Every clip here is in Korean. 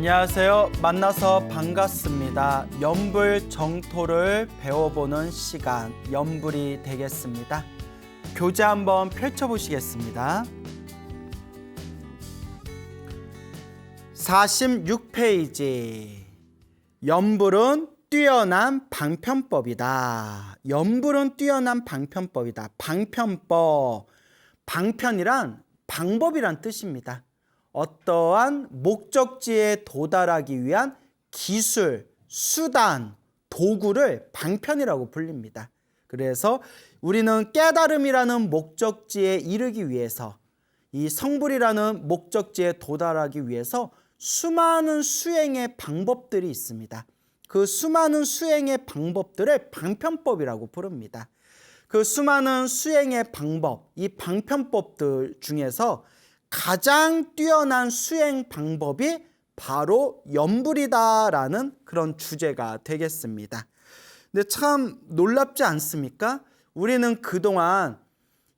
안녕하세요. 만나서 반갑습니다. 연불 정토를 배워보는 시간, 연불이 되겠습니다. 교재 한번 펼쳐보시겠습니다. 46페이지. 연불은 뛰어난 방편법이다. 연불은 뛰어난 방편법이다. 방편법. 방편이란 방법이란 뜻입니다. 어떠한 목적지에 도달하기 위한 기술, 수단, 도구를 방편이라고 불립니다. 그래서 우리는 깨달음이라는 목적지에 이르기 위해서, 이 성불이라는 목적지에 도달하기 위해서 수많은 수행의 방법들이 있습니다. 그 수많은 수행의 방법들을 방편법이라고 부릅니다. 그 수많은 수행의 방법, 이 방편법들 중에서 가장 뛰어난 수행 방법이 바로 연불이다라는 그런 주제가 되겠습니다. 근데 참 놀랍지 않습니까? 우리는 그동안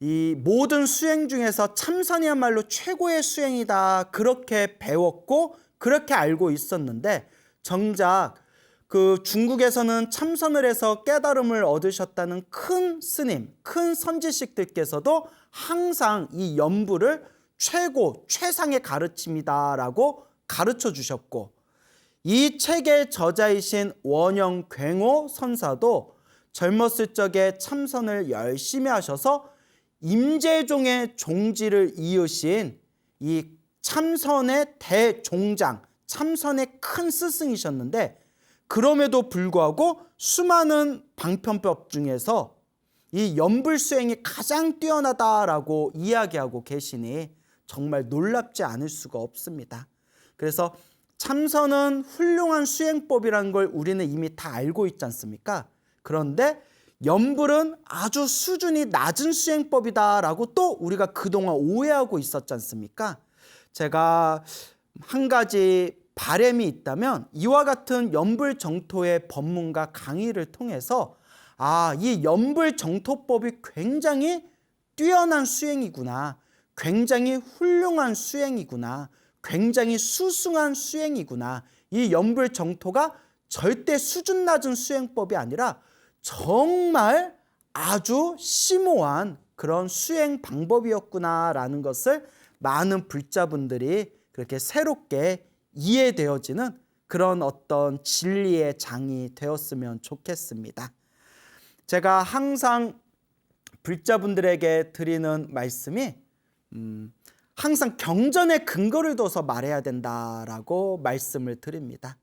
이 모든 수행 중에서 참선이야말로 최고의 수행이다, 그렇게 배웠고 그렇게 알고 있었는데, 정작 그 중국에서는 참선을 해서 깨달음을 얻으셨다는 큰 스님, 큰 선지식들께서도 항상 이 연불을 최고, 최상의 가르침이다라고 가르쳐 주셨고, 이 책의 저자이신 원영괭호 선사도 젊었을 적에 참선을 열심히 하셔서 임재종의 종지를 이으신 이 참선의 대종장, 참선의 큰 스승이셨는데, 그럼에도 불구하고 수많은 방편법 중에서 이 연불수행이 가장 뛰어나다라고 이야기하고 계시니 정말 놀랍지 않을 수가 없습니다. 그래서 참선은 훌륭한 수행법이라는 걸 우리는 이미 다 알고 있지 않습니까? 그런데 연불은 아주 수준이 낮은 수행법이다라고 또 우리가 그동안 오해하고 있었지 않습니까? 제가 한 가지 바람이 있다면, 이와 같은 연불 정토의 법문과 강의를 통해서 이 연불 정토법이 굉장히 뛰어난 수행이구나, 굉장히 훌륭한 수행이구나, 굉장히 수승한 수행이구나, 이 연불 정토가 절대 수준 낮은 수행법이 아니라 정말 아주 심오한 그런 수행 방법이었구나라는 것을 많은 불자분들이 그렇게 새롭게 이해되어지는 그런 어떤 진리의 장이 되었으면 좋겠습니다. 제가 항상 불자분들에게 드리는 말씀이 항상 경전에 근거를 둬서 말해야 된다라고 말씀을 드립니다.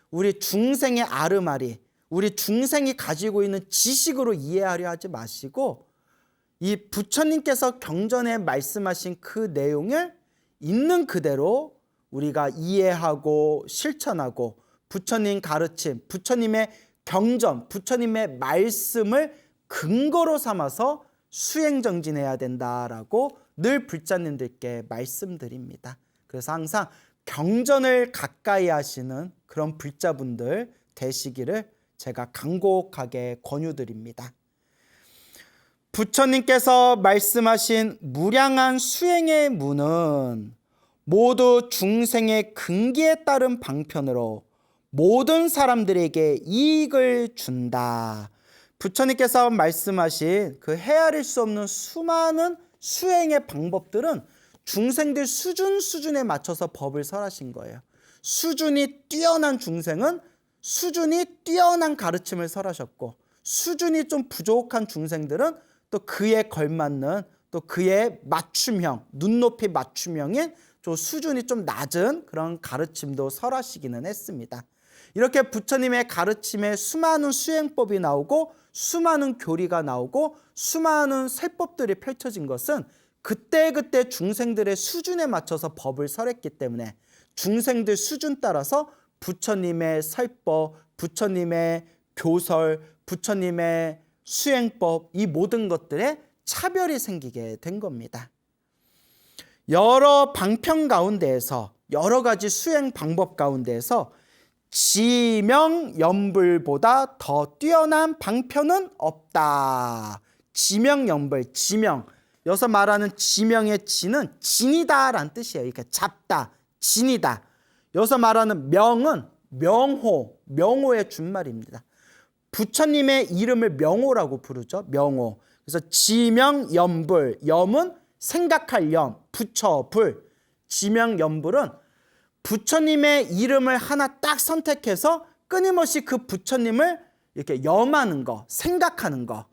우리 중생의 아르마리, 우리 중생이 가지고 있는 지식으로 이해하려 하지 마시고, 이 부처님께서 경전에 말씀하신 그 내용을 있는 그대로 우리가 이해하고 실천하고, 부처님 가르침, 부처님의 경전, 부처님의 말씀을 근거로 삼아서 수행정진해야 된다라고 늘 불자님들께 말씀드립니다. 그래서 항상 경전을 가까이 하시는 그런 불자분들 되시기를 제가 간곡하게 권유드립니다. 부처님께서 말씀하신 무량한 수행의 문은 모두 중생의 근기에 따른 방편으로 모든 사람들에게 이익을 준다. 부처님께서 말씀하신 그 헤아릴 수 없는 수많은 수행의 방법들은 중생들 수준에 맞춰서 법을 설하신 거예요. 수준이 뛰어난 중생은 수준이 뛰어난 가르침을 설하셨고, 수준이 좀 부족한 중생들은 또 그에 걸맞는, 또 그의 맞춤형, 눈높이 맞춤형인 좀 수준이 좀 낮은 그런 가르침도 설하시기는 했습니다. 이렇게 부처님의 가르침에 수많은 수행법이 나오고, 수많은 교리가 나오고, 수많은 세법들이 펼쳐진 것은 그때그때 중생들의 수준에 맞춰서 법을 설했기 때문에, 중생들 수준 따라서 부처님의 설법, 부처님의 교설, 부처님의 수행법, 이 모든 것들에 차별이 생기게 된 겁니다. 여러 방편 가운데에서, 여러 가지 수행 방법 가운데에서 지명연불보다 더 뛰어난 방편은 없다. 지명연불, 지명. 여기서 말하는 지명의 지는 진이다 라는 뜻이에요. 그러니까 잡다, 진이다. 여기서 말하는 명은 명호의 준말입니다. 부처님의 이름을 명호라고 부르죠. 명호. 그래서 지명연불, 염은 생각할 염, 부처, 불. 지명연불은 부처님의 이름을 하나 딱 선택해서 끊임없이 그 부처님을 이렇게 염하는 거, 생각하는 거.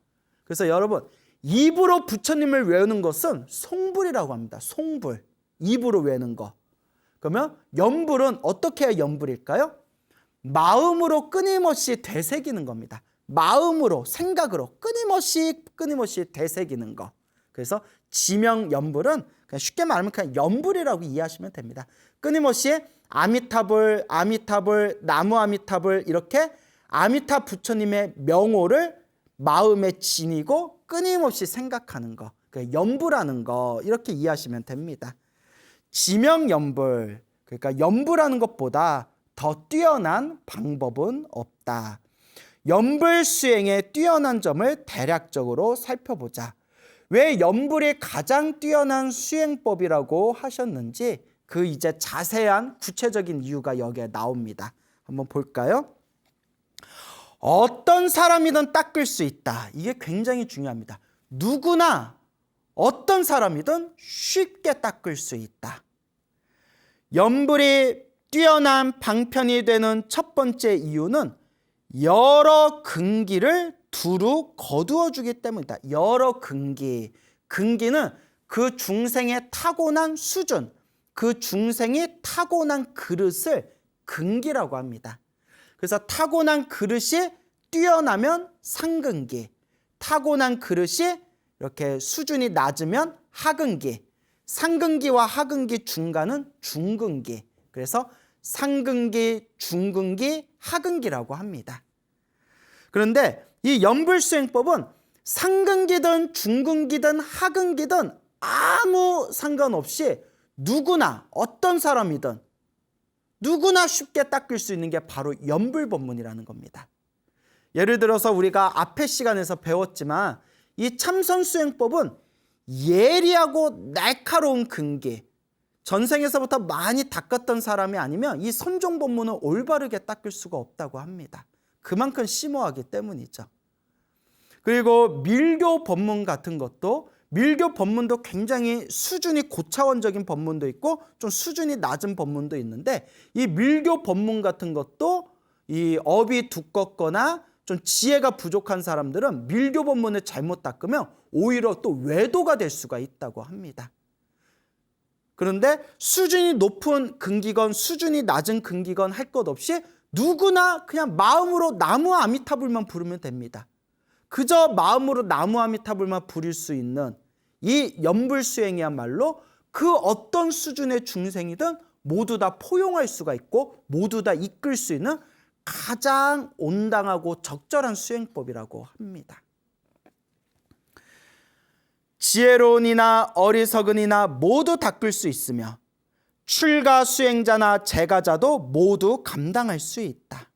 그래서 여러분, 입으로 부처님을 외우는 것은 송불이라고 합니다. 송불. 입으로 외우는 거. 그러면 연불은 어떻게 해야 연불일까요? 마음으로 끊임없이 되새기는 겁니다. 마음으로, 생각으로 끊임없이 되새기는 거. 그래서 지명연불은 그냥 쉽게 말하면 그냥 연불이라고 이해하시면 됩니다. 끊임없이 아미타불, 나무 아미타불 이렇게 아미타 부처님의 명호를 마음에 지니고 끊임없이 생각하는 거. 그러니까 연불하는 거 이렇게 이해하시면 됩니다. 지명연불, 그러니까 연불하는 것보다 더 뛰어난 방법은 없다. 연불 수행의 뛰어난 점을 대략적으로 살펴보자. 왜 연불이 가장 뛰어난 수행법이라고 하셨는지 그 이제 자세한 구체적인 이유가 여기에 나옵니다. 한번 볼까요? 어떤 사람이든 닦을 수 있다. 이게 굉장히 중요합니다. 누구나 어떤 사람이든 쉽게 닦을 수 있다. 연불이 뛰어난 방편이 되는 첫 번째 이유는 여러 근기를 두루 거두어 주기 때문이다. 여러 근기. 근기는 그 중생의 타고난 수준, 그 중생이 타고난 그릇을 근기라고 합니다. 그래서 타고난 그릇이 뛰어나면 상근기, 타고난 그릇이 이렇게 수준이 낮으면 하근기, 상근기와 하근기 중간은 중근기. 그래서 상근기, 중근기, 하근기라고 합니다. 그런데 이 연불수행법은 상근기든 중근기든 하근기든 아무 상관없이 누구나 어떤 사람이든 누구나 쉽게 닦을 수 있는 게 바로 연불법문이라는 겁니다. 예를 들어서 우리가 앞의 시간에서 배웠지만 이 참선수행법은 예리하고 날카로운 근기, 전생에서부터 많이 닦았던 사람이 아니면 이 선종법문을 올바르게 닦을 수가 없다고 합니다. 그만큼 심오하기 때문이죠. 그리고 밀교 법문 같은 것도, 밀교 법문도 굉장히 수준이 고차원적인 법문도 있고 좀 수준이 낮은 법문도 있는데, 이 밀교 법문 같은 것도 이 업이 두껍거나 좀 지혜가 부족한 사람들은 밀교 법문을 잘못 닦으면 오히려 또 외도가 될 수가 있다고 합니다. 그런데 수준이 높은 근기건 수준이 낮은 근기건 할 것 없이 누구나 그냥 마음으로 나무 아미타불만 부르면 됩니다. 그저 마음으로 나무 아미타불만 부릴 수 있는 이 연불수행이야말로 그 어떤 수준의 중생이든 모두 다 포용할 수가 있고 모두 다 이끌 수 있는 가장 온당하고 적절한 수행법이라고 합니다. 지혜로운이나 어리석은이나 모두 닦을 수 있으며 출가 수행자나 제가자도 모두 감당할 수 있다.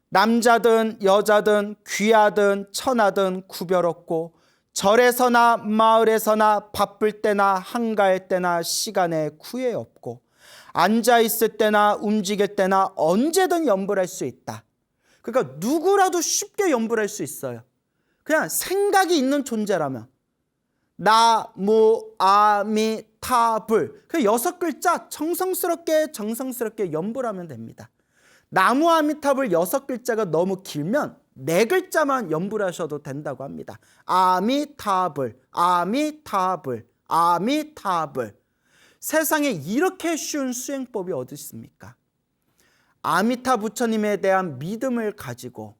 남자든 여자든 귀하든 천하든 구별 없고 절에서나 마을에서나 바쁠 때나 한가할 때나 시간에 구애 없고 앉아있을 때나 움직일 때나 언제든 연불할 수 있다. 그러니까 누구라도 쉽게 연불할 수 있어요. 그냥 생각이 있는 존재라면 나무 아미타불 그 6글자 정성스럽게 연불하면 됩니다. 나무 아미타불 6글자가 너무 길면 4글자만 연불하셔도 된다고 합니다. 아미타불, 아미타불, 아미타불. 세상에 이렇게 쉬운 수행법이 어디 있습니까? 아미타 부처님에 대한 믿음을 가지고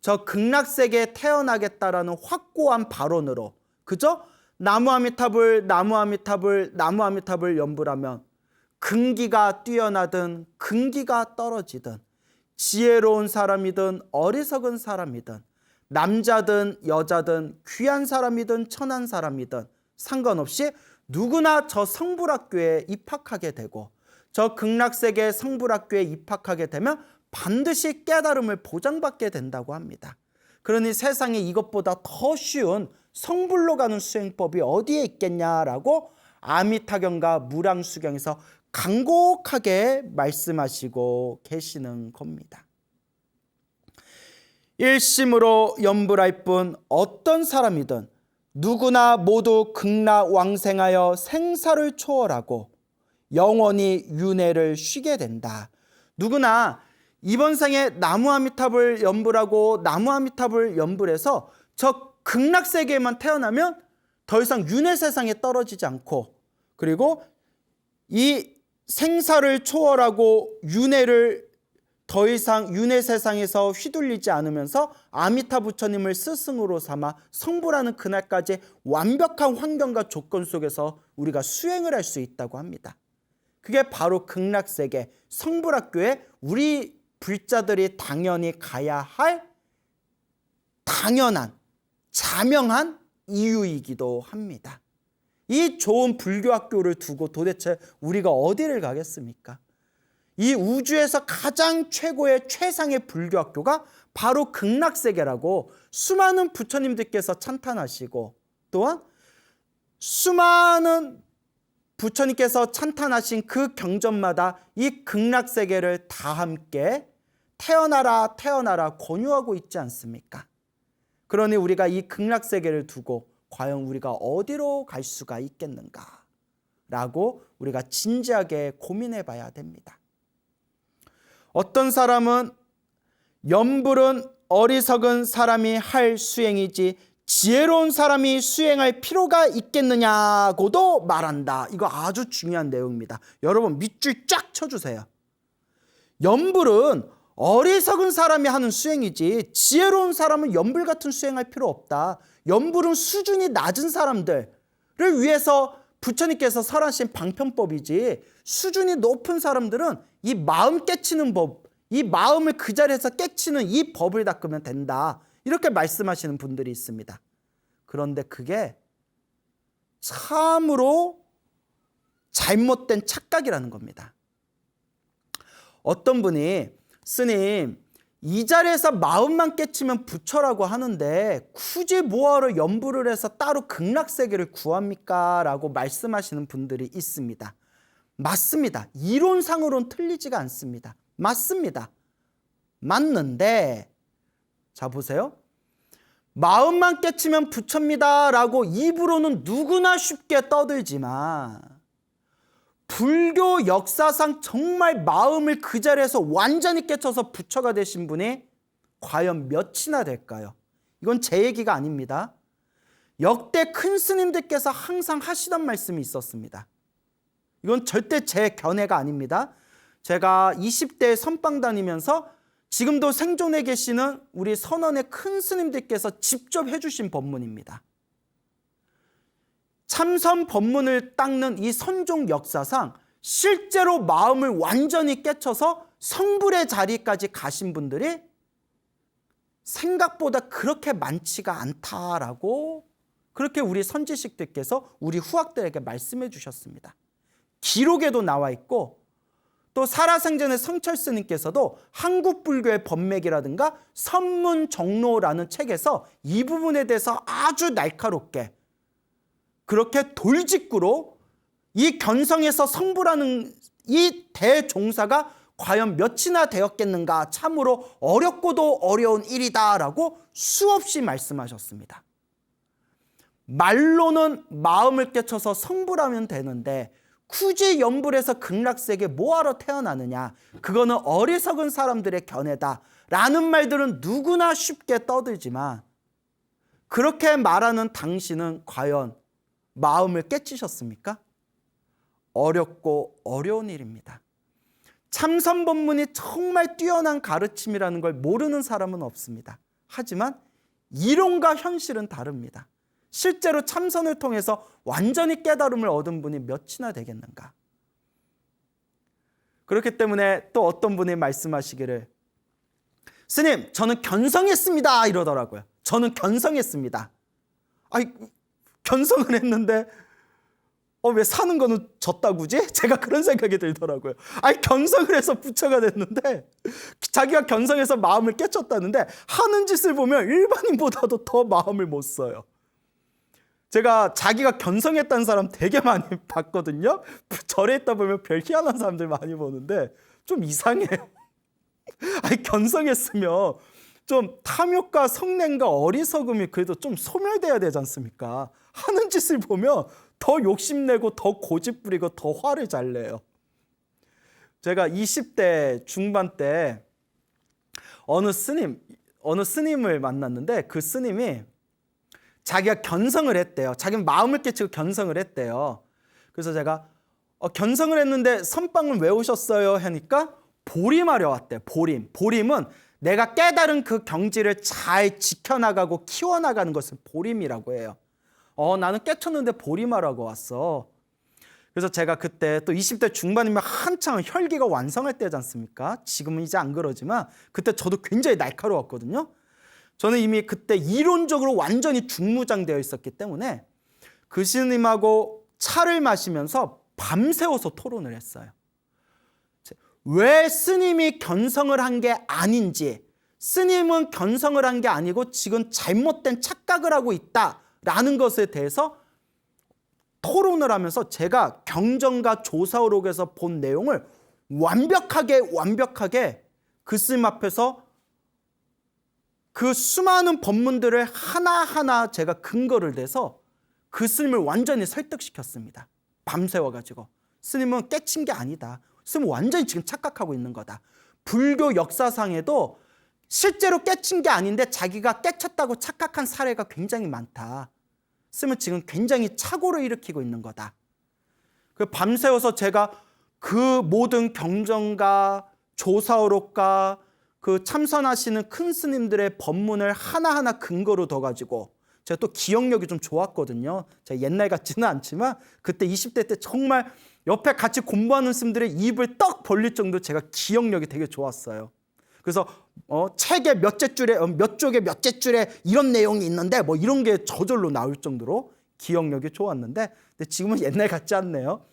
저 극락세계에 태어나겠다라는 확고한 발언으로 그저 나무 아미타불, 나무 아미타불, 나무 아미타불 연불하면 근기가 뛰어나든 근기가 떨어지든 지혜로운 사람이든 어리석은 사람이든 남자든 여자든 귀한 사람이든 천한 사람이든 상관없이 누구나 저 성불학교에 입학하게 되고 저 극락세계 성불학교에 입학하게 되면 반드시 깨달음을 보장받게 된다고 합니다. 그러니 세상에 이것보다 더 쉬운 성불로 가는 수행법이 어디에 있겠냐라고 아미타경과 무량수경에서 간곡하게 말씀하시고 계시는 겁니다. 일심으로 염불할 뿐 어떤 사람이든 누구나 모두 극락왕생하여 생사를 초월하고 영원히 윤회를 쉬게 된다. 누구나 이번 생에 나무아미탑을 염불하고 나무아미탑을 염불해서 저 극락세계에만 태어나면 더 이상 윤회 세상에 떨어지지 않고, 그리고 이 생사를 초월하고 윤회를 더 이상 윤회 세상에서 휘둘리지 않으면서 아미타 부처님을 스승으로 삼아 성불하는 그날까지 완벽한 환경과 조건 속에서 우리가 수행을 할 수 있다고 합니다. 그게 바로 극락세계 성불학교에 우리 불자들이 당연히 가야 할 당연한 자명한 이유이기도 합니다. 이 좋은 불교학교를 두고 도대체 우리가 어디를 가겠습니까? 이 우주에서 가장 최고의 최상의 불교학교가 바로 극락세계라고 수많은 부처님들께서 찬탄하시고, 또한 수많은 부처님께서 찬탄하신 그 경전마다 이 극락세계를 다 함께 태어나라 태어나라 권유하고 있지 않습니까? 그러니 우리가 이 극락세계를 두고 과연 우리가 어디로 갈 수가 있겠는가 라고 우리가 진지하게 고민해 봐야 됩니다. 어떤 사람은 염불은 어리석은 사람이 할 수행이지 지혜로운 사람이 수행할 필요가 있겠느냐고도 말한다. 이거 아주 중요한 내용입니다. 여러분 밑줄 쫙 쳐주세요. 염불은 어리석은 사람이 하는 수행이지 지혜로운 사람은 염불 같은 수행할 필요 없다. 염불은 수준이 낮은 사람들을 위해서 부처님께서 설하신 방편법이지, 수준이 높은 사람들은 이 마음 깨치는 법, 이 마음을 그 자리에서 깨치는 이 법을 닦으면 된다. 이렇게 말씀하시는 분들이 있습니다. 그런데 그게 참으로 잘못된 착각이라는 겁니다. 어떤 분이 스님, 이 자리에서 마음만 깨치면 부처라고 하는데 굳이 뭐하러 염불을 해서 따로 극락세계를 구합니까? 라고 말씀하시는 분들이 있습니다. 맞습니다. 이론상으로는 틀리지가 않습니다. 맞습니다. 맞는데 자 보세요. 마음만 깨치면 부처입니다 라고 입으로는 누구나 쉽게 떠들지만 불교 역사상 정말 마음을 그 자리에서 완전히 깨쳐서 부처가 되신 분이 과연 몇이나 될까요? 이건 제 얘기가 아닙니다. 역대 큰 스님들께서 항상 하시던 말씀이 있었습니다. 이건 절대 제 견해가 아닙니다. 제가 20대에 선방 다니면서 지금도 생존해 계시는 우리 선원의 큰 스님들께서 직접 해주신 법문입니다. 참선 법문을 닦는 이 선종 역사상 실제로 마음을 완전히 깨쳐서 성불의 자리까지 가신 분들이 생각보다 그렇게 많지가 않다라고 그렇게 우리 선지식들께서 우리 후학들에게 말씀해 주셨습니다. 기록에도 나와 있고, 또 살아생전의 성철 스님께서도 한국불교의 법맥이라든가 선문정로라는 책에서 이 부분에 대해서 아주 날카롭게 그렇게 돌직구로 이 견성에서 성불하는 이 대종사가 과연 몇이나 되었겠는가, 참으로 어렵고도 어려운 일이다라고 수없이 말씀하셨습니다. 말로는 마음을 깨쳐서 성불하면 되는데 굳이 염불해서 극락세계 뭐하러 태어나느냐, 그거는 어리석은 사람들의 견해다 라는 말들은 누구나 쉽게 떠들지만, 그렇게 말하는 당신은 과연 마음을 깨치셨습니까? 어렵고 어려운 일입니다. 참선법문이 정말 뛰어난 가르침이라는 걸 모르는 사람은 없습니다. 하지만 이론과 현실은 다릅니다. 실제로 참선을 통해서 완전히 깨달음을 얻은 분이 몇이나 되겠는가? 그렇기 때문에 또 어떤 분이 말씀하시기를, 스님 저는 견성했습니다 이러더라고요. 저는 견성했습니다. 아이, 견성을 했는데 왜 사는 거는 졌다구지? 제가 그런 생각이 들더라고요. 아니, 견성을 해서 부처가 됐는데 자기가 견성해서 마음을 깨쳤다는데 하는 짓을 보면 일반인보다도 더 마음을 못 써요. 제가 자기가 견성했다는 사람 되게 많이 봤거든요. 절에 있다 보면 별 희한한 사람들 많이 보는데 좀 이상해요. 아니, 견성했으면 좀 탐욕과 성냄과 어리석음이 그래도 좀 소멸돼야 되지 않습니까? 하는 짓을 보면 더 욕심내고 더 고집 부리고 더 화를 잘 내요. 제가 20대 중반 때 어느 스님을 만났는데 그 스님이 자기가 견성을 했대요. 자기는 마음을 깨치고 견성을 했대요. 그래서 제가 견성을 했는데 선빵을 왜 오셨어요? 하니까 보림하려 왔대요. 보림은 내가 깨달은 그 경지를 잘 지켜나가고 키워나가는 것을 보림이라고 해요. 나는 깨쳤는데 보림하라고 왔어. 그래서 제가 그때 또 20대 중반이면 한창 혈기가 완성할 때지 않습니까? 지금은 이제 안 그러지만 그때 저도 굉장히 날카로웠거든요. 저는 이미 그때 이론적으로 완전히 중무장되어 있었기 때문에 그 스님하고 차를 마시면서 밤새워서 토론을 했어요. 왜 스님이 견성을 한 게 아닌지, 스님은 견성을 한 게 아니고 지금 잘못된 착각을 하고 있다라는 것에 대해서 토론을 하면서 제가 경전과 조사오록에서 본 내용을 완벽하게 그 스님 앞에서 그 수많은 법문들을 하나하나 제가 근거를 대서 그 스님을 완전히 설득시켰습니다. 밤새워가지고. 스님은 깨친 게 아니다. 스님은 완전히 지금 착각하고 있는 거다. 불교 역사상에도 실제로 깨친 게 아닌데 자기가 깨쳤다고 착각한 사례가 굉장히 많다. 스님은 지금 굉장히 착오를 일으키고 있는 거다. 그 밤새워서 제가 그 모든 경전가, 조사오록가, 그 참선하시는 큰 스님들의 법문을 하나하나 근거로 둬가지고 제가 또 기억력이 좀 좋았거든요. 제가 옛날 같지는 않지만 그때 20대 때 정말 옆에 같이 공부하는 스님들의 입을 떡 벌릴 정도로 제가 기억력이 되게 좋았어요. 그래서 책의 몇째 줄에 몇 쪽에 몇째 줄에 이런 내용이 있는데 뭐 이런 게 저절로 나올 정도로 기억력이 좋았는데 근데 지금은 옛날 같지 않네요.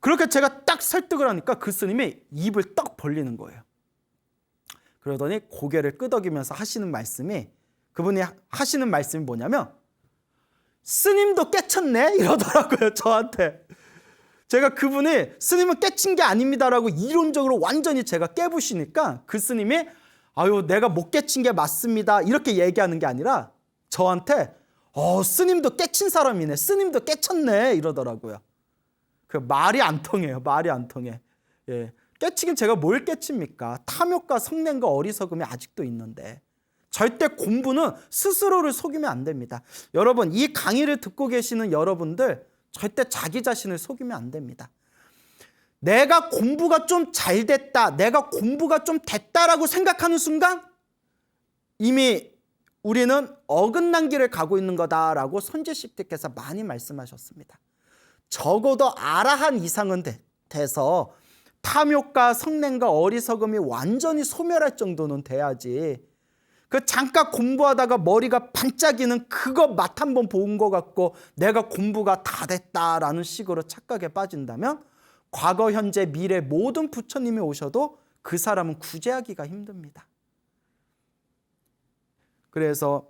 그렇게 제가 딱 설득을 하니까 그 스님이 입을 떡 벌리는 거예요. 그러더니 고개를 끄덕이면서 하시는 말씀이 그분이 하시는 말씀이 뭐냐면 스님도 깨쳤네 이러더라고요. 저한테. 제가 그분이 스님은 깨친 게 아닙니다라고 이론적으로 완전히 제가 깨부시니까 그 스님이 아유 내가 못 깨친 게 맞습니다 이렇게 얘기하는 게 아니라 저한테 스님도 깨친 사람이네 스님도 깨쳤네 이러더라고요. 그 말이 안 통해요. 말이 안 통해. 예. 깨치긴 제가 뭘 깨칩니까? 탐욕과 성냄과 어리석음이 아직도 있는데 절대 공부는 스스로를 속이면 안 됩니다. 여러분 이 강의를 듣고 계시는 여러분들 절대 자기 자신을 속이면 안 됩니다. 내가 공부가 좀 잘 됐다, 내가 공부가 좀 됐다라고 생각하는 순간 이미 우리는 어긋난 길을 가고 있는 거다라고 선지식대께서 많이 말씀하셨습니다. 적어도 아라한 이상은 돼서 탐욕과 성냄과 어리석음이 완전히 소멸할 정도는 돼야지 그 잠깐 공부하다가 머리가 반짝이는 그거 맛 한번 본 것 같고 내가 공부가 다 됐다라는 식으로 착각에 빠진다면 과거, 현재, 미래 모든 부처님이 오셔도 그 사람은 구제하기가 힘듭니다. 그래서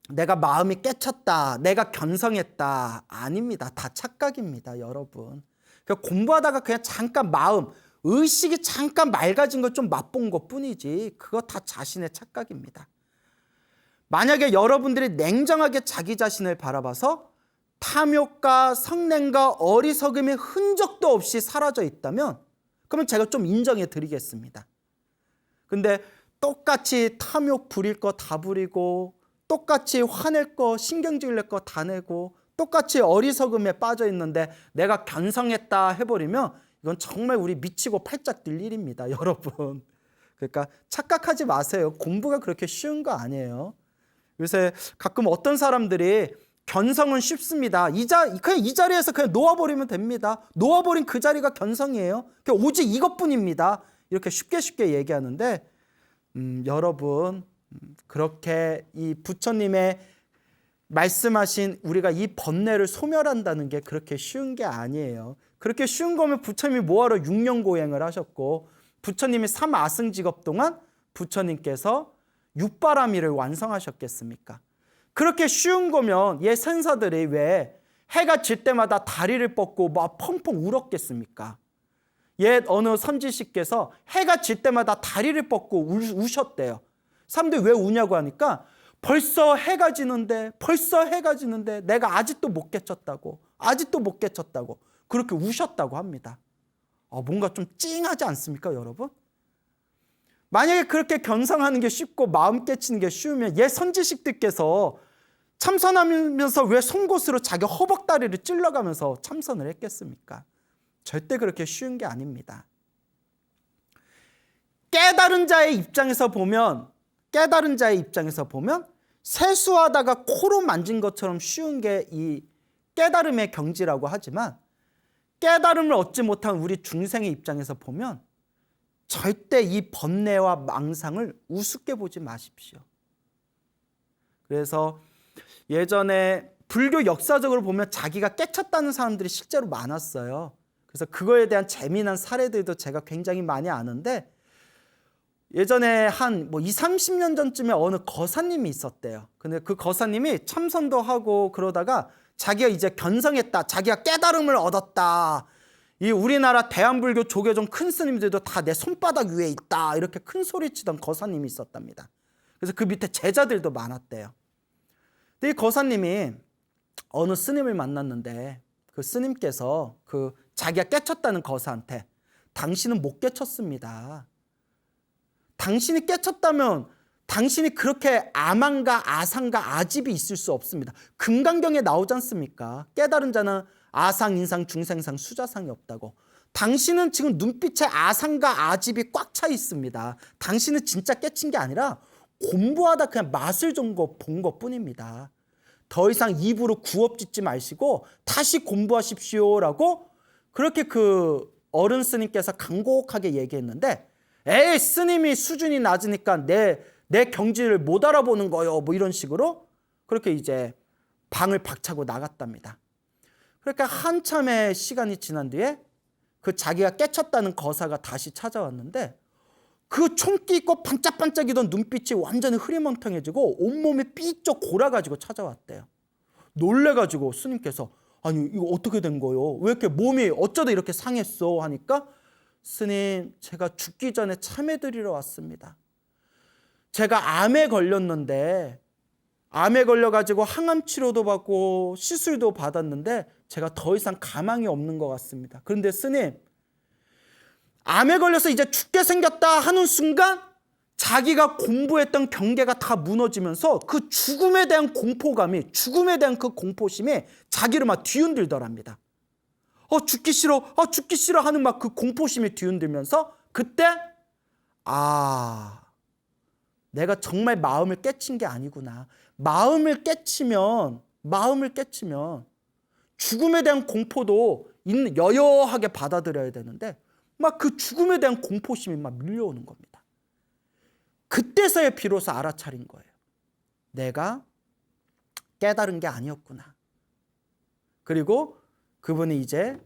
내가 마음이 깨쳤다, 내가 견성했다 아닙니다. 다 착각입니다, 여러분. 공부하다가 그냥 잠깐 마음, 의식이 잠깐 맑아진 걸 좀 맛본 것뿐이지 그거 다 자신의 착각입니다. 만약에 여러분들이 냉정하게 자기 자신을 바라봐서 탐욕과 성냄과 어리석음의 흔적도 없이 사라져 있다면 그러면 제가 좀 인정해 드리겠습니다. 근데 똑같이 탐욕 부릴 거 다 부리고 똑같이 화낼 거 신경질 낼 거 다 내고 똑같이 어리석음에 빠져 있는데 내가 견성했다 해버리면 이건 정말 우리 미치고 팔짝 뛸 일입니다, 여러분. 그러니까 착각하지 마세요. 공부가 그렇게 쉬운 거 아니에요. 요새 가끔 어떤 사람들이 견성은 쉽습니다. 그냥 이 자리에서 그냥 놓아버리면 됩니다. 놓아버린 그 자리가 견성이에요. 그냥 오직 이것뿐입니다. 이렇게 쉽게 얘기하는데 여러분 그렇게 이 부처님의 말씀하신 우리가 이 번뇌를 소멸한다는 게 그렇게 쉬운 게 아니에요. 그렇게 쉬운 거면 부처님이 뭐하러 6년 고행을 하셨고 부처님이 3아승직업 동안 부처님께서 육바라밀을 완성하셨겠습니까? 그렇게 쉬운 거면 옛 선사들이 왜 해가 질 때마다 다리를 뻗고 막 펑펑 울었겠습니까? 옛 어느 선지식께서 해가 질 때마다 다리를 뻗고 우셨대요. 사람들이 왜 우냐고 하니까 벌써 해가 지는데 내가 아직도 못 깨쳤다고 그렇게 우셨다고 합니다. 뭔가 좀 찡하지 않습니까, 여러분? 만약에 그렇게 견성하는 게 쉽고 마음 깨치는 게 쉬우면 옛 선지식들께서 참선하면서 왜 송곳으로 자기 허벅다리를 찔러가면서 참선을 했겠습니까? 절대 그렇게 쉬운 게 아닙니다. 깨달은 자의 입장에서 보면 세수하다가 코로 만진 것처럼 쉬운 게 이 깨달음의 경지라고 하지만, 깨달음을 얻지 못한 우리 중생의 입장에서 보면 절대 이 번뇌와 망상을 우습게 보지 마십시오. 그래서 예전에 불교 역사적으로 보면 자기가 깨쳤다는 사람들이 실제로 많았어요. 그래서 그거에 대한 재미난 사례들도 제가 굉장히 많이 아는데, 예전에 한 20, 30년 전쯤에 어느 거사님이 있었대요. 근데 그 거사님이 참선도 하고 그러다가 자기가 이제 견성했다, 자기가 깨달음을 얻었다, 이 우리나라 대한불교 조계종 큰 스님들도 다 내 손바닥 위에 있다, 이렇게 큰 소리치던 거사님이 있었답니다. 그래서 그 밑에 제자들도 많았대요. 근데 이 거사님이 어느 스님을 만났는데, 그 스님께서 그 자기가 깨쳤다는 거사한테 당신은 못 깨쳤습니다. 당신이 깨쳤다면 당신이 그렇게 아망과 아상과 아집이 있을 수 없습니다. 금강경에 나오지 않습니까? 깨달은 자는 아상, 인상, 중생상, 수자상이 없다고. 당신은 지금 눈빛에 아상과 아집이 꽉 차 있습니다. 당신은 진짜 깨친 게 아니라 공부하다 그냥 맛을 본 것뿐입니다. 더 이상 입으로 구업짓지 마시고 다시 공부하십시오라고 그렇게 그 어른 스님께서 간곡하게 얘기했는데, 에이, 스님이 수준이 낮으니까 내 경지를 못 알아보는 거요, 뭐 이런 식으로 그렇게 이제 방을 박차고 나갔답니다. 그러니까 한참의 시간이 지난 뒤에 그 자기가 깨쳤다는 거사가 다시 찾아왔는데, 그 총기 있고 반짝반짝이던 눈빛이 완전히 흐리멍텅해지고 온몸이 삐쩍 골아가지고 찾아왔대요. 놀래가지고 스님께서 아니 이거 어떻게 된 거요? 왜 이렇게 몸이 어쩌다 이렇게 상했어? 하니까 스님, 제가 죽기 전에 참회드리러 왔습니다. 제가 암에 걸렸는데, 암에 걸려가지고 항암 치료도 받고 시술도 받았는데 제가 더 이상 가망이 없는 것 같습니다. 그런데 스님, 암에 걸려서 이제 죽게 생겼다 하는 순간 자기가 공부했던 경계가 다 무너지면서 그 죽음에 대한 공포감이, 죽음에 대한 그 공포심이 자기를 막 뒤흔들더랍니다. 죽기 싫어 하는 막 그 공포심이 뒤흔들면서 그때 내가 정말 마음을 깨친 게 아니구나. 마음을 깨치면 죽음에 대한 공포도 여여하게 받아들여야 되는데 막 그 죽음에 대한 공포심이 막 밀려오는 겁니다. 그때서야 비로소 알아차린 거예요. 내가 깨달은 게 아니었구나. 그리고 그분이 이제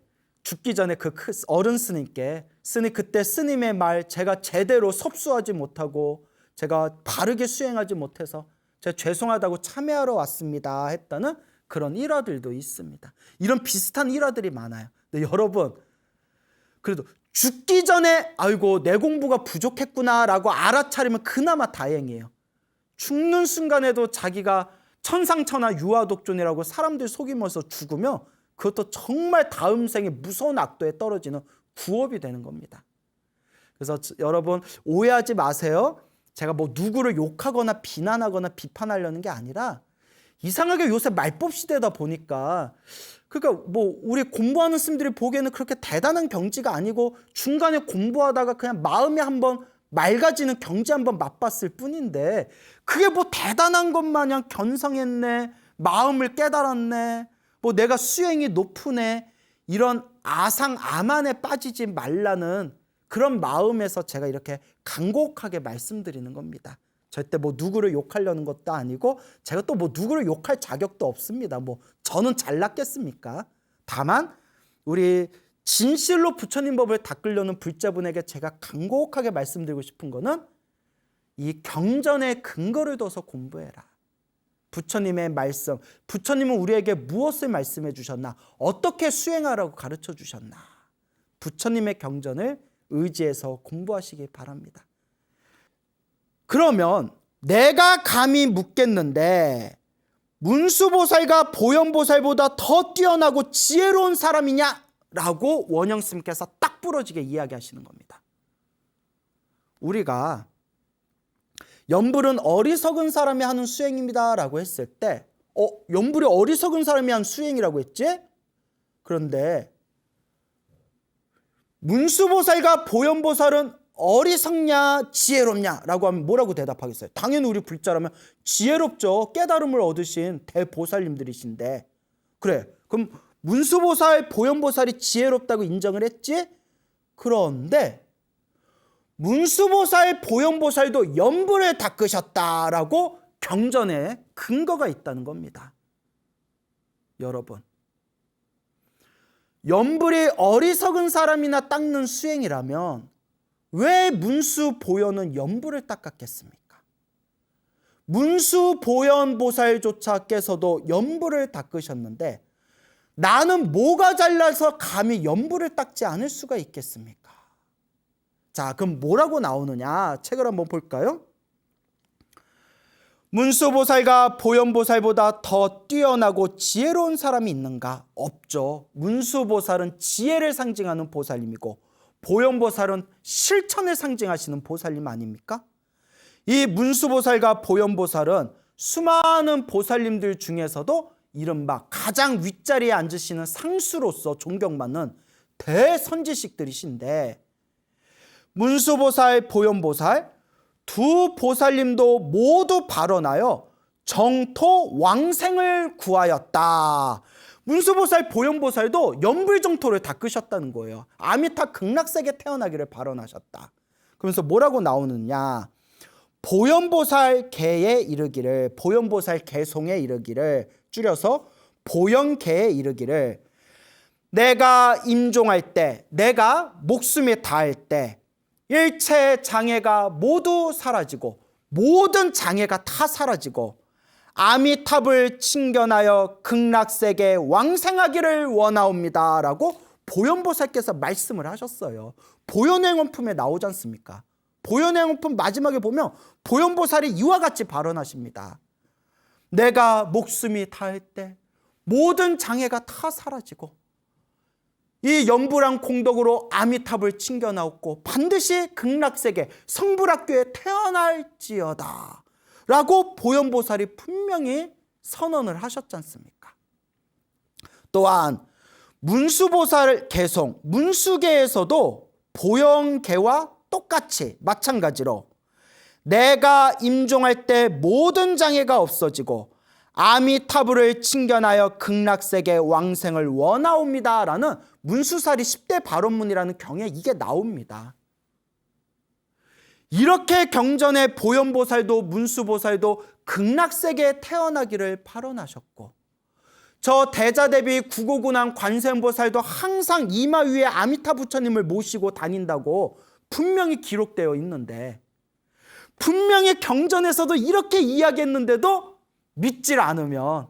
죽기 전에 그 어른 스님께, 스님, 그때 스님의 말 제가 제대로 섭수하지 못하고 제가 바르게 수행하지 못해서 제가 죄송하다고 참회하러 왔습니다 했다는 그런 일화들도 있습니다. 이런 비슷한 일화들이 많아요. 근데 여러분, 그래도 죽기 전에 아이고 내 공부가 부족했구나라고 알아차리면 그나마 다행이에요. 죽는 순간에도 자기가 천상천하 유아독존이라고 사람들 속이면서 죽으면 그것도 정말 다음 생에 무서운 악도에 떨어지는 구업이 되는 겁니다. 그래서 여러분 오해하지 마세요. 제가 뭐 누구를 욕하거나 비난하거나 비판하려는 게 아니라, 이상하게 요새 말법 시대다 보니까, 그러니까 뭐 우리 공부하는 스님들이 보기에는 그렇게 대단한 경지가 아니고 중간에 공부하다가 그냥 마음이 한번 맑아지는 경지 한번 맛봤을 뿐인데, 그게 뭐 대단한 것 마냥 견성했네, 마음을 깨달았네, 뭐 내가 수행이 높으네, 이런 아상아만에 빠지지 말라는 그런 마음에서 제가 이렇게 간곡하게 말씀드리는 겁니다. 절대 뭐 누구를 욕하려는 것도 아니고 제가 또 뭐 누구를 욕할 자격도 없습니다. 뭐 저는 잘났겠습니까? 다만 우리 진실로 부처님 법을 닦으려는 불자분에게 제가 간곡하게 말씀드리고 싶은 거는 이 경전의 근거를 둬서 공부해라. 부처님의 말씀, 부처님은 우리에게 무엇을 말씀해 주셨나? 어떻게 수행하라고 가르쳐 주셨나? 부처님의 경전을 의지해서 공부하시기 바랍니다. 그러면 내가 감히 묻겠는데 문수보살과 보현보살보다 더 뛰어나고 지혜로운 사람이냐라고 원영스님께서 딱 부러지게 이야기하시는 겁니다. 우리가 연불은 어리석은 사람이 하는 수행입니다 라고 했을 때 연불이 어리석은 사람이 한 수행이라고 했지? 그런데 문수보살과 보현보살은 어리석냐 지혜롭냐 라고 하면 뭐라고 대답하겠어요? 당연히 우리 불자라면 지혜롭죠. 깨달음을 얻으신 대보살님들이신데, 그래, 그럼 문수보살 보현보살이 지혜롭다고 인정을 했지? 그런데 문수보살 보현보살도 연불을 닦으셨다라고 경전에 근거가 있다는 겁니다. 여러분, 연불이 어리석은 사람이나 닦는 수행이라면 왜 문수 보현은 연불을 닦았겠습니까? 문수 보현 보살조차께서도 연불을 닦으셨는데 나는 뭐가 잘나서 감히 연불을 닦지 않을 수가 있겠습니까? 자, 그럼 뭐라고 나오느냐? 책을 한번 볼까요? 문수보살과 보현보살보다 더 뛰어나고 지혜로운 사람이 있는가? 없죠. 문수보살은 지혜를 상징하는 보살님이고 보현보살은 실천을 상징하시는 보살님 아닙니까? 이 문수보살과 보현보살은 수많은 보살님들 중에서도 이른바 가장 윗자리에 앉으시는 상수로서 존경받는 대선지식들이신데, 문수보살, 보현보살 두 보살님도 모두 발언하여 정토 왕생을 구하였다. 문수보살, 보현보살도 연불정토를 닦으셨다는 거예요. 아미타 극락세계 태어나기를 발언하셨다. 그러면서 뭐라고 나오느냐? 보현보살 개에 이르기를, 보현보살 개송에 이르기를, 줄여서 보현개에 이르기를, 내가 임종할 때, 내가 목숨이 닿을 때 일체 장애가 모두 사라지고 모든 장애가 다 사라지고 아미탑을 칭견하여 극락세계 왕생하기를 원하옵니다 라고 보현보살께서 말씀을 하셨어요. 보현행원품에 나오지 않습니까? 보현행원품 마지막에 보면 보현보살이 이와 같이 발언하십니다. 내가 목숨이 닿을 때 모든 장애가 다 사라지고 이 연불한 공덕으로 아미탑을 칭견하옵고 반드시 극락세계 성불학교에 태어날지어다 라고 보현보살이 분명히 선언을 하셨지 않습니까? 또한 문수보살 개송, 문수계에서도 보현계와 똑같이 마찬가지로 내가 임종할 때 모든 장애가 없어지고 아미타불을 칭견하여 극락세계 왕생을 원하옵니다 라는 문수사리 10대 발언문이라는 경에 이게 나옵니다. 이렇게 경전에 보현보살도 문수보살도 극락세계에 태어나기를 발언하셨고, 저 대자대비 구고군한 관세음보살도 항상 이마 위에 아미타 부처님을 모시고 다닌다고 분명히 기록되어 있는데, 분명히 경전에서도 이렇게 이야기했는데도 믿질 않으면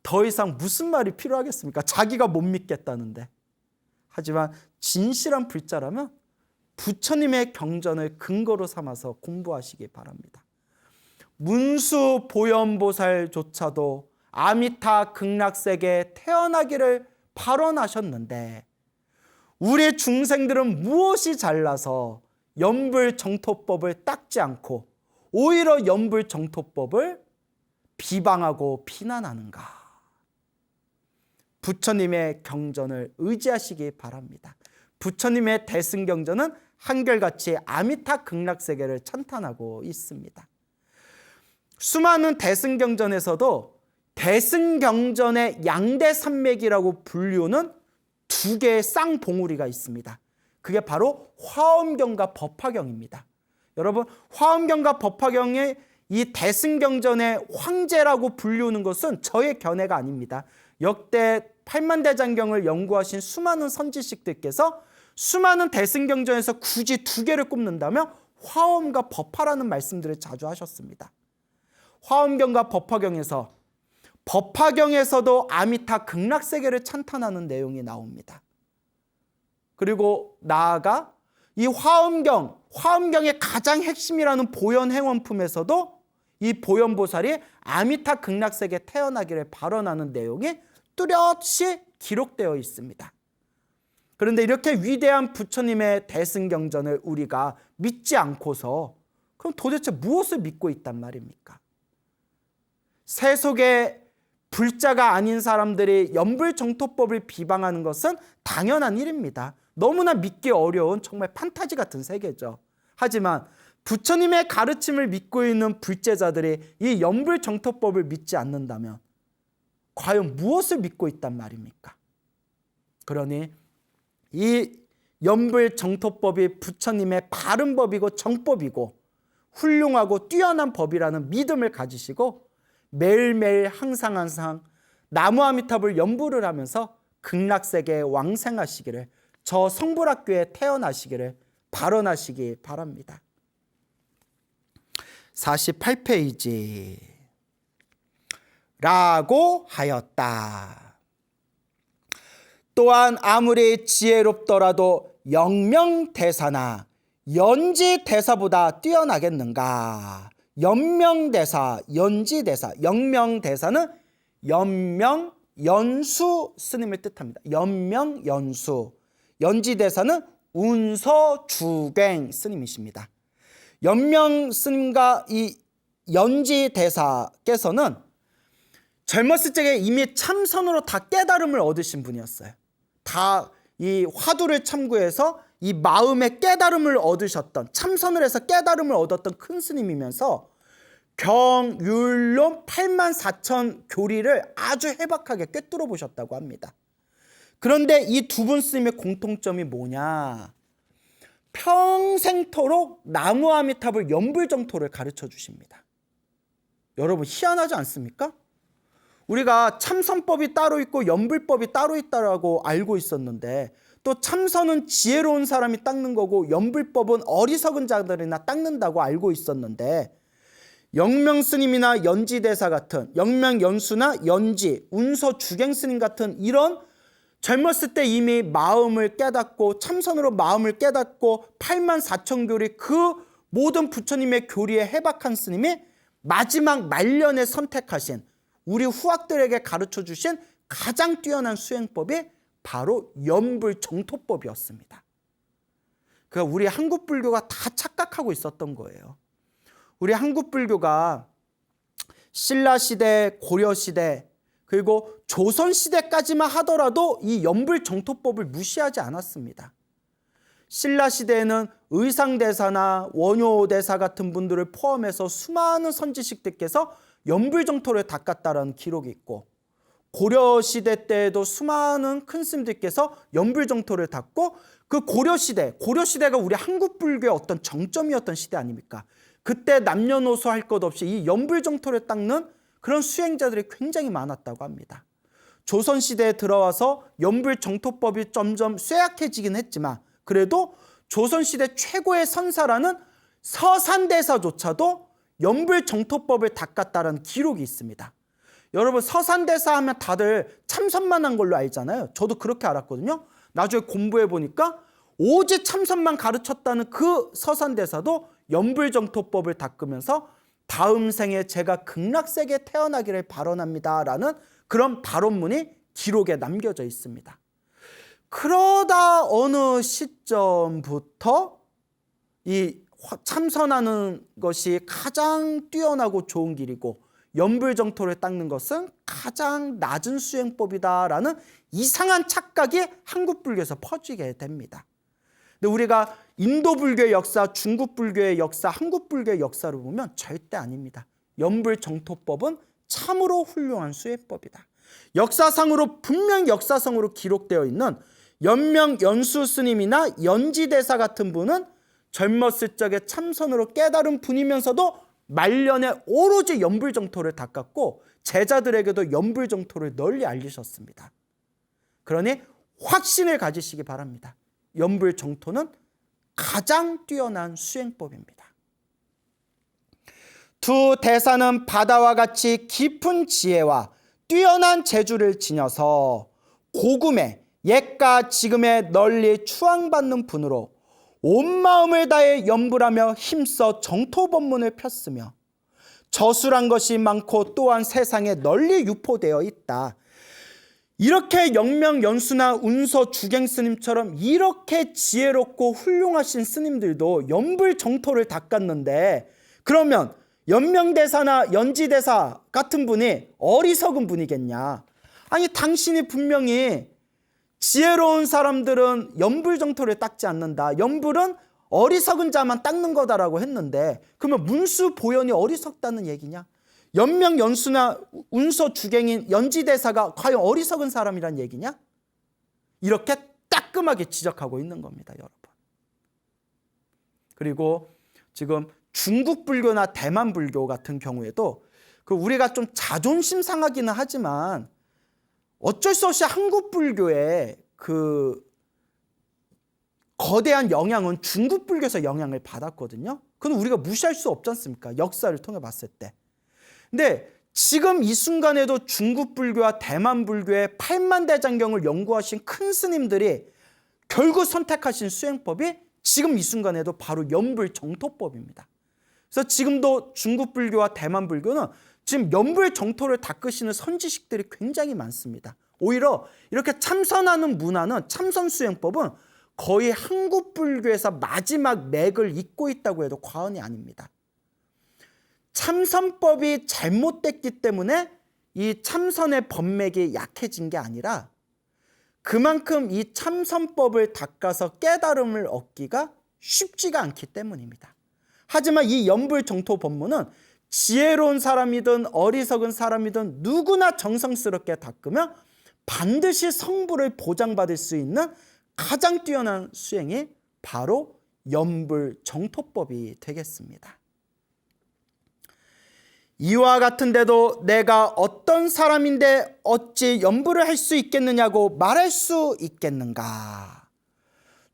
더 이상 무슨 말이 필요하겠습니까? 자기가 못 믿겠다는데. 하지만 진실한 불자라면 부처님의 경전을 근거로 삼아서 공부하시기 바랍니다. 문수 보현보살조차도 아미타 극락세계에 태어나기를 발언하셨는데 우리 중생들은 무엇이 잘나서 연불정토법을 닦지 않고 오히려 연불정토법을 비방하고 비난하는가? 부처님의 경전을 의지하시기 바랍니다. 부처님의 대승경전은 한결같이 아미타 극락세계를 찬탄하고 있습니다. 수많은 대승경전에서도 대승경전의 양대산맥이라고 불리우는 두 개의 쌍봉우리가 있습니다. 그게 바로 화엄경과 법화경입니다. 여러분, 화엄경과 법화경의 이 대승경전의 황제라고 불리우는 것은 저의 견해가 아닙니다. 역대 팔만대장경을 연구하신 수많은 선지식들께서 수많은 대승경전에서 굳이 두 개를 꼽는다면 화엄과 법화라는 말씀들을 자주 하셨습니다. 화엄경과 법화경에서도 아미타 극락세계를 찬탄하는 내용이 나옵니다. 그리고 나아가 이 화엄경의 가장 핵심이라는 보현행원품에서도 이 보현보살이 아미타 극락세계에 태어나기를 발언하는 내용이 뚜렷이 기록되어 있습니다. 그런데 이렇게 위대한 부처님의 대승경전을 우리가 믿지 않고서 그럼 도대체 무엇을 믿고 있단 말입니까? 세속의 불자가 아닌 사람들이 연불정토법을 비방하는 것은 당연한 일입니다. 너무나 믿기 어려운 정말 판타지 같은 세계죠. 하지만 부처님의 가르침을 믿고 있는 불제자들이 이 연불정토법을 믿지 않는다면 과연 무엇을 믿고 있단 말입니까? 그러니 이 연불정토법이 부처님의 바른 법이고 정법이고 훌륭하고 뛰어난 법이라는 믿음을 가지시고 매일매일 항상 나무아미탑을 연불을 하면서 극락세계에 왕생하시기를, 저 성불학교에 태어나시기를 발언하시기 바랍니다. 48페이지 라고 하였다. 또한 아무리 지혜롭더라도 영명대사나 연지대사보다 뛰어나겠는가? 연명대사, 연지대사, 영명대사는 연명연수 스님을 뜻합니다. 연명연수. 연지대사는 운서주갱 스님이십니다. 연명 스님과 이 연지대사께서는 젊었을 적에 이미 참선으로 다 깨달음을 얻으신 분이었어요. 다 이 화두를 참고해서 이 마음의 깨달음을 얻으셨던, 참선을 해서 깨달음을 얻었던 큰 스님이면서 경율론 84,000 교리를 아주 해박하게 꿰뚫어 보셨다고 합니다. 그런데 이 두 분 스님의 공통점이 뭐냐? 평생토록 나무아미탑을 연불정토를 가르쳐 주십니다. 여러분 희한하지 않습니까? 우리가 참선법이 따로 있고 연불법이 따로 있다고 알고 있었는데, 또 참선은 지혜로운 사람이 닦는 거고 연불법은 어리석은 자들이나 닦는다고 알고 있었는데, 영명스님이나 연지대사 같은, 영명연수나 연지, 운서주갱스님 같은 이런 젊었을 때 이미 마음을 깨닫고 참선으로 마음을 깨닫고 84,000 교리, 그 모든 부처님의 교리에 해박한 스님이 마지막 말년에 선택하신, 우리 후학들에게 가르쳐 주신 가장 뛰어난 수행법이 바로 연불정토법이었습니다. 그러니까 우리 한국불교가 다 착각하고 있었던 거예요. 우리 한국불교가 신라시대, 고려시대, 그리고 조선시대까지만 하더라도 이 연불정토법을 무시하지 않았습니다. 신라시대에는 의상대사나 원효대사 같은 분들을 포함해서 수많은 선지식들께서 연불정토를 닦았다라는 기록이 있고, 고려시대 때에도 수많은 큰 스님들께서 연불정토를 닦고, 그 고려시대가 우리 한국불교의 어떤 정점이었던 시대 아닙니까? 그때 남녀노소 할 것 없이 이 연불정토를 닦는 그런 수행자들이 굉장히 많았다고 합니다. 조선시대에 들어와서 연불정토법이 점점 쇠약해지긴 했지만, 그래도 조선시대 최고의 선사라는 서산대사조차도 연불정토법을 닦았다는 기록이 있습니다. 여러분, 서산대사 하면 다들 참선만 한 걸로 알잖아요. 저도 그렇게 알았거든요. 나중에 공부해 보니까 오직 참선만 가르쳤다는 그 서산대사도 연불정토법을 닦으면서 다음 생에 제가 극락세계에 태어나기를 발언합니다라는 그런 발언문이 기록에 남겨져 있습니다. 그러다 어느 시점부터 이 참선하는 것이 가장 뛰어나고 좋은 길이고 연불정토를 닦는 것은 가장 낮은 수행법이다라는 이상한 착각이 한국불교에서 퍼지게 됩니다. 근데 우리가 인도불교의 역사, 중국불교의 역사, 한국불교의 역사를 보면 절대 아닙니다. 연불정토법은 참으로 훌륭한 수행법이다. 역사상으로, 분명 역사상으로 기록되어 있는 연명연수 스님이나 연지대사 같은 분은 젊었을 적에 참선으로 깨달은 분이면서도 말년에 오로지 연불정토를 닦았고 제자들에게도 연불정토를 널리 알리셨습니다. 그러니 확신을 가지시기 바랍니다. 연불정토는 가장 뛰어난 수행법입니다. 두 대사는 바다와 같이 깊은 지혜와 뛰어난 재주를 지녀서 고금에 옛과 지금에 널리 추앙받는 분으로 온 마음을 다해 연불하며 힘써 정토법문을 폈으며 저술한 것이 많고 또한 세상에 널리 유포되어 있다. 이렇게 영명연수나 운서 주갱 스님처럼 이렇게 지혜롭고 훌륭하신 스님들도 연불정토를 닦았는데, 그러면 연명대사나 연지대사 같은 분이 어리석은 분이겠냐? 아니, 당신이 분명히 지혜로운 사람들은 연불정토를 닦지 않는다, 연불은 어리석은 자만 닦는 거다라고 했는데, 그러면 문수보현이 어리석다는 얘기냐? 연명연수나 운서 주갱인 연지대사가 과연 어리석은 사람이란 얘기냐? 이렇게 따끔하게 지적하고 있는 겁니다, 여러분. 그리고 지금 중국 불교나 대만 불교 같은 경우에도 우리가 좀 자존심 상하기는 하지만 어쩔 수 없이 한국 불교의 거대한 영향은 중국 불교에서 영향을 받았거든요. 그건 우리가 무시할 수 없지 않습니까? 역사를 통해 봤을 때. 근데 지금 이 순간에도 중국 불교와 대만 불교의 8만 대장경을 연구하신 큰 스님들이 결국 선택하신 수행법이 지금 이 순간에도 바로 연불정토법입니다. 그래서 지금도 중국 불교와 대만 불교는 지금 연불정토를 닦으시는 선지식들이 굉장히 많습니다. 오히려 이렇게 참선하는 문화는, 참선 수행법은 거의 한국 불교에서 마지막 맥을 잇고 있다고 해도 과언이 아닙니다. 참선법이 잘못됐기 때문에 이 참선의 법맥이 약해진 게 아니라 그만큼 이 참선법을 닦아서 깨달음을 얻기가 쉽지가 않기 때문입니다. 하지만 이 연불정토 법문은 지혜로운 사람이든 어리석은 사람이든 누구나 정성스럽게 닦으면 반드시 성부를 보장받을 수 있는 가장 뛰어난 수행이 바로 연불정토법이 되겠습니다. 이와 같은데도 내가 어떤 사람인데 어찌 연불을 할 수 있겠느냐고 말할 수 있겠는가?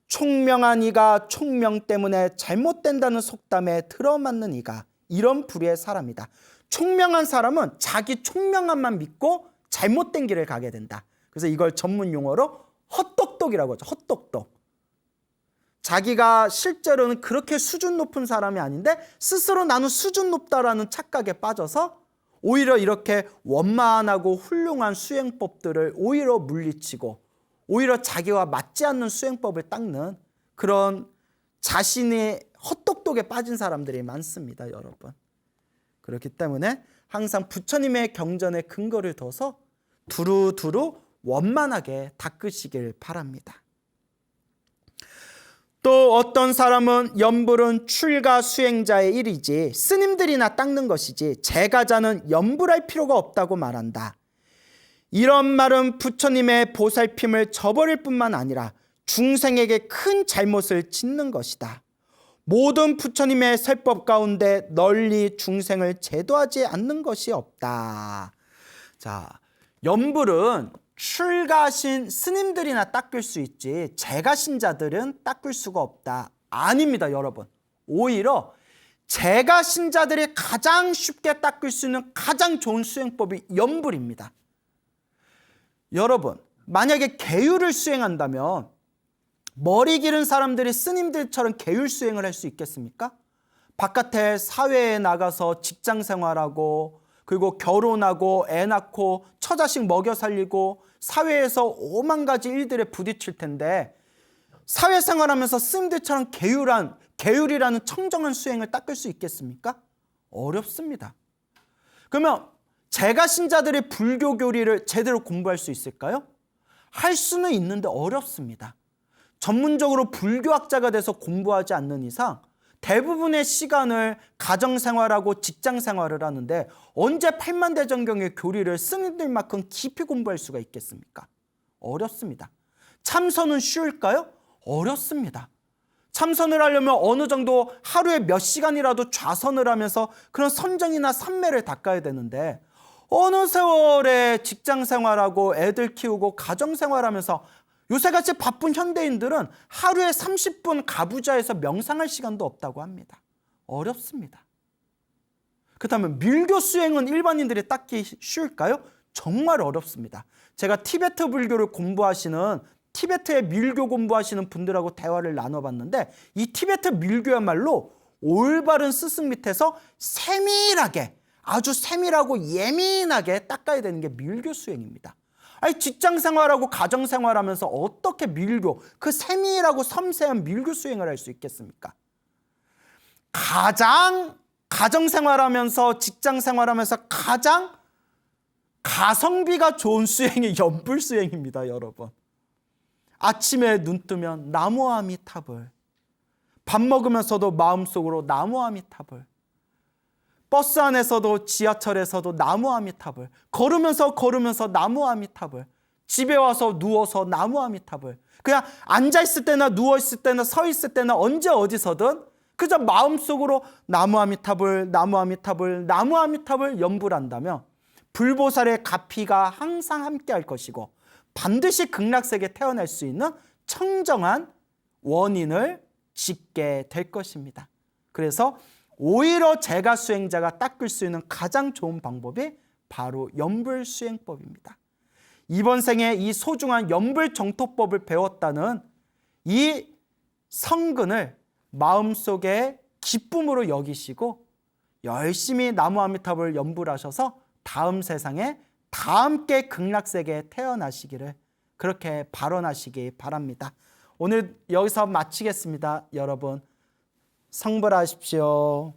총명한 이가 총명 때문에 잘못된다는 속담에 들어맞는 이가 이런 부류의 사람이다. 총명한 사람은 자기 총명함만 믿고 잘못된 길을 가게 된다. 그래서 이걸 전문 용어로 헛똑똑이라고 하죠. 헛똑똑. 자기가 실제로는 그렇게 수준 높은 사람이 아닌데 스스로 나는 수준 높다라는 착각에 빠져서 오히려 이렇게 원만하고 훌륭한 수행법들을 오히려 물리치고 오히려 자기와 맞지 않는 수행법을 닦는 그런 자신의 헛똑똑에 빠진 사람들이 많습니다, 여러분. 그렇기 때문에 항상 부처님의 경전에 근거를 둬서 두루두루 원만하게 닦으시길 바랍니다. 또 어떤 사람은 연불은 출가 수행자의 일이지 스님들이나 닦는 것이지 제가자는 연불할 필요가 없다고 말한다. 이런 말은 부처님의 보살핌을 저버릴 뿐만 아니라 중생에게 큰 잘못을 짓는 것이다. 모든 부처님의 설법 가운데 널리 중생을 제도하지 않는 것이 없다. 자, 연불은 출가신 스님들이나 닦을 수 있지 재가신자들은 닦을 수가 없다. 아닙니다, 여러분. 오히려 재가신자들이 가장 쉽게 닦을 수 있는 가장 좋은 수행법이 연불입니다. 여러분, 만약에 계율을 수행한다면 머리 기른 사람들이 스님들처럼 계율 수행을 할 수 있겠습니까? 바깥에 사회에 나가서 직장 생활하고 그리고 결혼하고 애 낳고 처자식 먹여 살리고 사회에서 5만 가지 일들에 부딪힐 텐데 사회생활하면서 스님들처럼 계율이라는 청정한 수행을 닦을 수 있겠습니까? 어렵습니다. 그러면 재가신자들이 불교 교리를 제대로 공부할 수 있을까요? 할 수는 있는데 어렵습니다. 전문적으로 불교학자가 돼서 공부하지 않는 이상 대부분의 시간을 가정생활하고 직장생활을 하는데 언제 8만 대전경의 교리를 스님들만큼 깊이 공부할 수가 있겠습니까? 어렵습니다. 참선은 쉬울까요? 어렵습니다. 참선을 하려면 어느 정도 하루에 몇 시간이라도 좌선을 하면서 그런 선정이나 삼매를 닦아야 되는데 어느 세월에 직장생활하고 애들 키우고 가정생활하면서 요새같이 바쁜 현대인들은 하루에 30분 가부좌에서 명상할 시간도 없다고 합니다. 어렵습니다. 그렇다면 밀교 수행은 일반인들이 따기 쉬울까요? 정말 어렵습니다. 제가 티베트 불교를 공부하시는 티베트의 밀교 공부하시는 분들하고 대화를 나눠봤는데 이 티베트 밀교야말로 올바른 스승 밑에서 세밀하게 아주 세밀하고 예민하게 닦아야 되는 게 밀교 수행입니다. 아니 직장 생활하고 가정 생활하면서 어떻게 밀교, 그 세밀하고 섬세한 밀교 수행을 할 수 있겠습니까? 가정 생활하면서 직장 생활하면서 가장 가성비가 좋은 수행이 연불 수행입니다, 여러분. 아침에 눈 뜨면 나무 아미타불, 밥 먹으면서도 마음속으로 나무 아미타불, 버스 안에서도 지하철에서도 나무 아미타불, 걸으면서 나무 아미타불, 집에 와서 누워서 나무 아미타불, 그냥 앉아있을 때나 누워있을 때나 서있을 때나 언제 어디서든 그저 마음속으로 나무 아미타불, 나무 아미타불, 나무 아미타불 연불한다면 불보살의 가피가 항상 함께 할 것이고 반드시 극락세계에 태어날 수 있는 청정한 원인을 짓게 될 것입니다. 그래서 오히려 제가 수행자가 닦을 수 있는 가장 좋은 방법이 바로 연불수행법입니다. 이번 생에 이 소중한 연불정토법을 배웠다는 이 성근을 마음속에 기쁨으로 여기시고 열심히 나무 아미타불 연불하셔서 다음 세상에 다 함께 극락세계에 태어나시기를 그렇게 발언하시기 바랍니다. 오늘 여기서 마치겠습니다. 여러분 성불하십시오.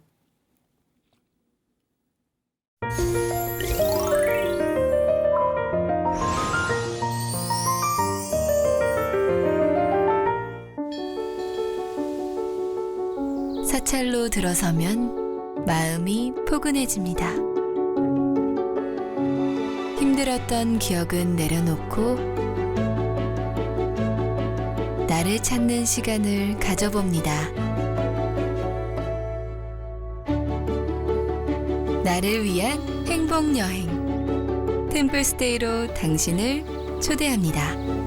사찰로 들어서면 마음이 포근해집니다. 힘들었던 기억은 내려놓고 나를 찾는 시간을 가져봅니다. 나를 위한 행복 여행 템플스테이로 당신을 초대합니다.